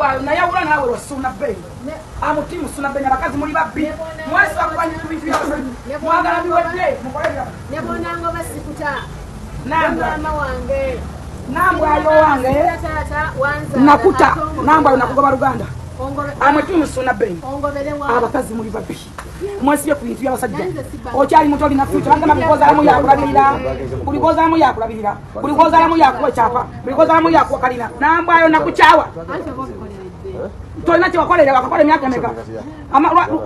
Nambwayo na yawula nawe wa Ssuuna Ben. Amutimu Ssuuna Ben abakazi muri babbi. Mwesi bakubanyi ku bintu byabwe. Mwagala biwedde mukolera. Nebonango basikuta. Nambwayo. Nambwayo wange. Nakuta. Nambwayo nakugoba Luganda. Amutimu Ssuuna Ben. Abakazi muri babbi. Mwesi ku bintu byabasajja. Okyali muto olina future banga mabikoza alamu yakulabirira. Kulikoza alamu yakulabirira. Kulikoza alamu yakuchapa. Kulikoza alamu yakukalira. Nambwayo nakuchaawa. Tolina kyewakolera wakakola emyaka emeka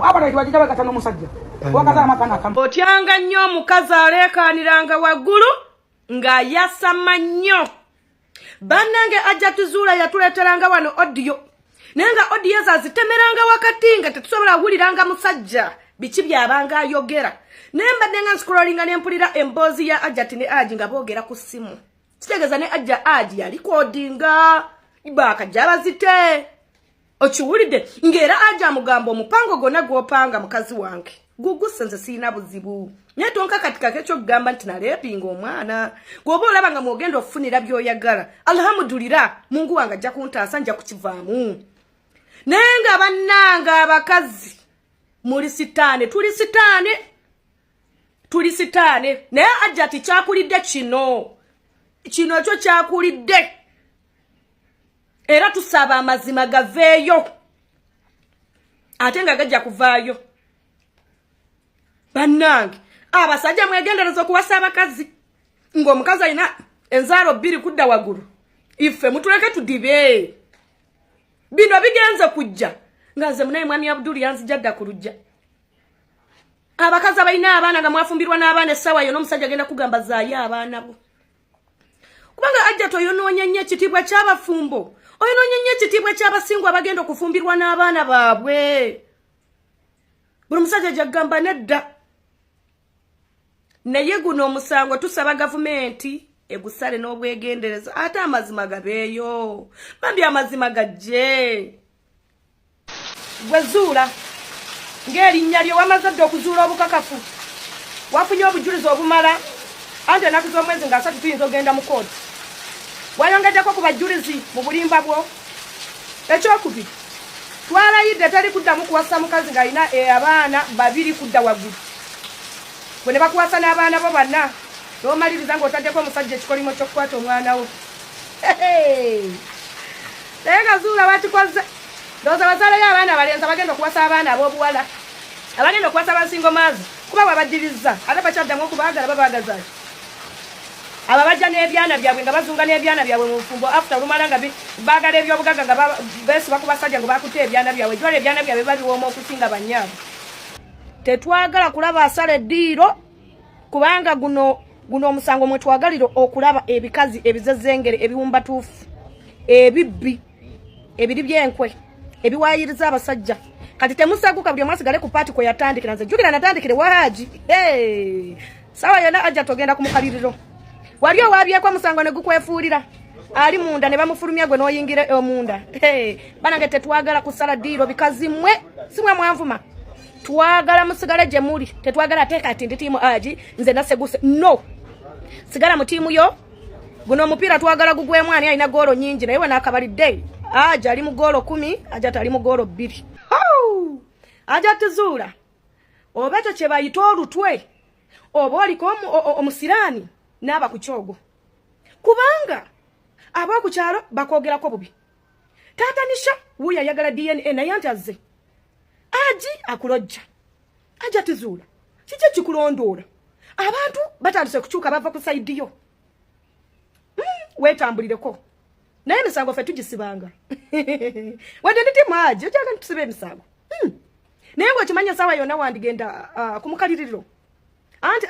abalaiti wajija wekatano omusajja wakaza amakana akamu otyanga nnyo omukazi aleekaaniranga waggulu ng'ayasama nnyo bannange ajja tuzuula yatuleeteranga wano odiyo naye nga odiyo zazitemeranga wakati nga tetusobola wuliranga musajja biki byabanga ayogera naye mbadde nga nscrollinga ne mpulira emboozi ya Ajati ne Aji nga boogera ku ssimu kitegeeza ne ajja Aji yali koodinga baakajja bazite okiwulidde ng'era Aja mugamba omupango gonna gw'opanga mukazi wange gugusenze sirina buzibu naye tonka katika kekyokugamba nti naleepinga omwana gwoba olaba nga mwogenda okufunira by'oyagala alhamdulira mungu wange ajja kuntaasa nja kukivaamu naye nga bannanga abakazi muli sitaane tuli sitaane naye Ajati kyakulidde kino ekyo kyakulidde era tusaba amazima gaveeyo ate nga gajja kuvaayo bannange abasajja mwegendereza okuwasa abakazi ng'omukazi alina enzaalo 2 kudda waggulu ife mutuleke tudibe bino bigenze kujja nga nze munaye mwami Abdul yanzija dda ku lujja abakazi abalina abaana nga mwafumbirwa n'abaana essaawa yo n'omusajja agenda kugamba zaayo abaana bo kubanga Ajati oyonoonya nnyo ekitiibwa ky'abafumbo oyonoonya nnyo ekitiibwa ky'abasingwa abagenda okufumbirwa n'abaana baabwe buli musajja gyagamba nedda naye guno omusango tusaba gavumenti egusale n'obwegendereza ate amazima gabeeyo bambi amazima gajje gwezuula ng'erinnya lyo wamaze dda okuzuula obukakafu wafunye obujulizi obumala anti ennaku z'omwezi nga 3 tuyinza ogenda mu kooti wayongeddeko ku bajulizi mu bulimba bwo ekyokubiri twalayidde teri kuddamu kuwasa mukazi ng'alina abaana 2 kudda waggulu bwe ne bakuwasa n'abaana bo banna n'omaliriza ng'otaddeko omusajja ekikolimo ky'okukwata omwana wo naye gazuula bakikoze ndowooza bazaalayo abaana abalenzi abagenda okuwasa abaana ab'obuwala abagenda okuwasa abansingo maazi kuba bwabaddirizza ate bakyaddamu okubaagala babaagazaaki aba bajja n'ebyana byabwe nga bazunga n'ebyana byabwe mu bufumbo after lumala nga baagala ebyobugagga nga beesiba ku basajja nga bakutte ebyana byabwe jwala ebyana byabwe babiwooma okusinga bannyaabwe tetwagala kulaba asala eddiiro kubanga guno omusango mwe twagalira okulaba ebikazi ebizezengere ebiwumbatuufu ebibbi ebiri by'enkwe ebiwaayiriza abasajja kati temusaguka buli mwasigale ku paati kwe yatandikira nze jjukira natandikire waaji sawa yonna Ajja togenda ku mukaliriro wali owaabyeko omusango ne gukwefuulira ali munda ne bamufulumya gwe n'oyingire omunda banange tetwagala kusala ddiiro bikazi mmwe simwe mwanvuma twagala musigale gye muli tetwagala teeka ati ndi tiimu Aji nze naseguse no sigala mu tiimu yo guno omupiira twagala gugwemu ani alina goolo nnyingi naye we naakabalidde Aji ali mu goolo 10 Ajati ali mu goolo 2 Ajati zuula oba ekyo kye bayita olutwe oba oliko omusiraani n'aba ku kyogo kubanga ab'oku kyalo bakoogerako bubi taatanisha wuuyo ayagala DNA naye anti azze Aji akulojja Ajati zuula kiki kikulondoola abantu batandise kukyuka bava ku sayidi yo weetambulireko naye emisango ffe tugisibanga wadde nditi Aji okyaga ntusiba emisango naye ng'okimanya saawa yonna wandigenda ku mukaliriro anti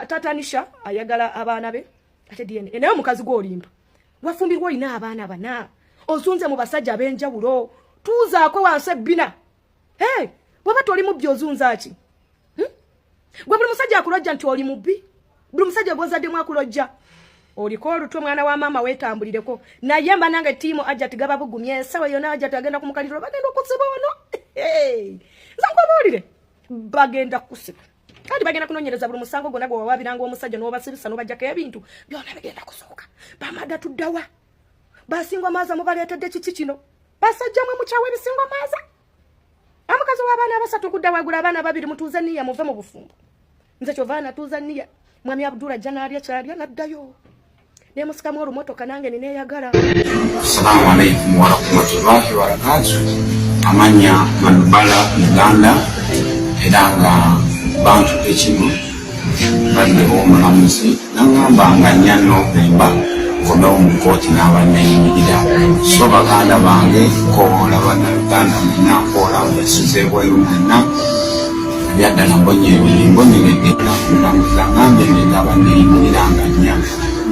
tatanisha ayagala abaana be ate DNA naye omukazi gw'olimba wafumbirwa olina abaana bana ozunze mu basajja ab'enjawulo tuuzaako wansi ebbina bw'oba toli mubbi ozunza ki gwe buli musajja akulojja nti oli mubbi buli musajja gw'ozaddemu akulojja oliko olutwe mwana wa maama weetambulireko naye mba nange tiimu Ajati gaba bugumye ensawa yonna Ajati agenda ku mukaliriro bagenda okusiba wano nze nkubabuulire bagenda kusiba kati bagenda kunoonyereza buli musango gwonna gwe wawabiranga omusajja n'obasibisa n'obajjako ebintu byonna bigenda kusooka bamada tuddawa basingwa maaza mubaleetedde kiki kino basajja mwe mukyaawa ebisingo maaza amukazi w'abaana abasatu kudda wagula abaana babiri mutuuze nniya muve mu bufumbo nze kyova natuuza nniya mwami Abdul ajja n'alya kyalya n'addayo ne musikamu olumotoka nange nineeyagala. Assalamu alaikum warahmatullahi wabarakatuh. Amanya Manubala Uganda era nga bantu ekimu baddeho omulamuzi nangamba nga nnya Novemba nkomewo mu kooti n'abanneeyimirira so baganda bange koola bannayuganda mwenna nkoola yasuzeebwayo mwenna byaddala mbonyeredde omulamuzi angambye nenda abanneeyimirira nga nnya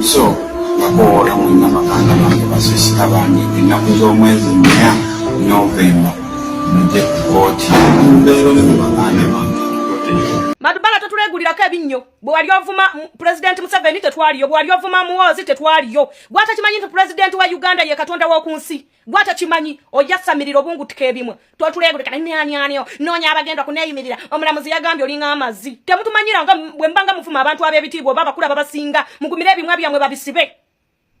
so bakoola mwenna baganda bange basisita bange ennaku z'omwezi 4 Novemba mujje ku kooti mbeero ne mu baganda bange. Madubala totulegulirako ebinnyo bwe wali ovuma President Museveni tetwaliyo bwe wali ovuma Muhoozi tetwaliyo gwata kimanyi nti President wa Uganda ye katonda w'okunsi gwata kimanyi ojasamirira obungutika ebimwe totulegulika nyanyanyo noonya abagenda kuneeyimirira omulamuzi yagambye olinga amazzi temutumanyira nga bwe mbanga mufuma abantu ab'ebitiibwa oba abakulu ababasinga mugumire ebimwa byammwe babisibe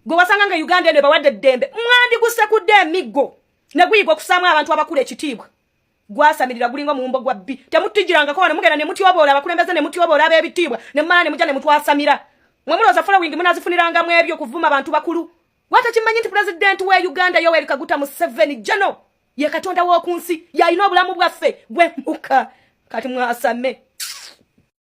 gwe wasanga nga Uganda eno bawadde eddembe mwandiguse kudde emiggo ne guyigwa okusaamu abantu abakulu ekitiibwa gwasamirira gulingo mu mbo gwa bbi temutijirangako wano mugenda ne mutyobola abakulembeze ne mutyobola ab'ebitiibwa ne mmala ne mujja ne mutwasamira mwe mulooza following munazifuniranga mu ebyo okuvuma abantu bakulu wata kimanyi nti President wa Uganda Yoweri Kaguta Museveni jano ye katonda w'okunsi yalina obulamu bwaffe bwe muka kati mwasame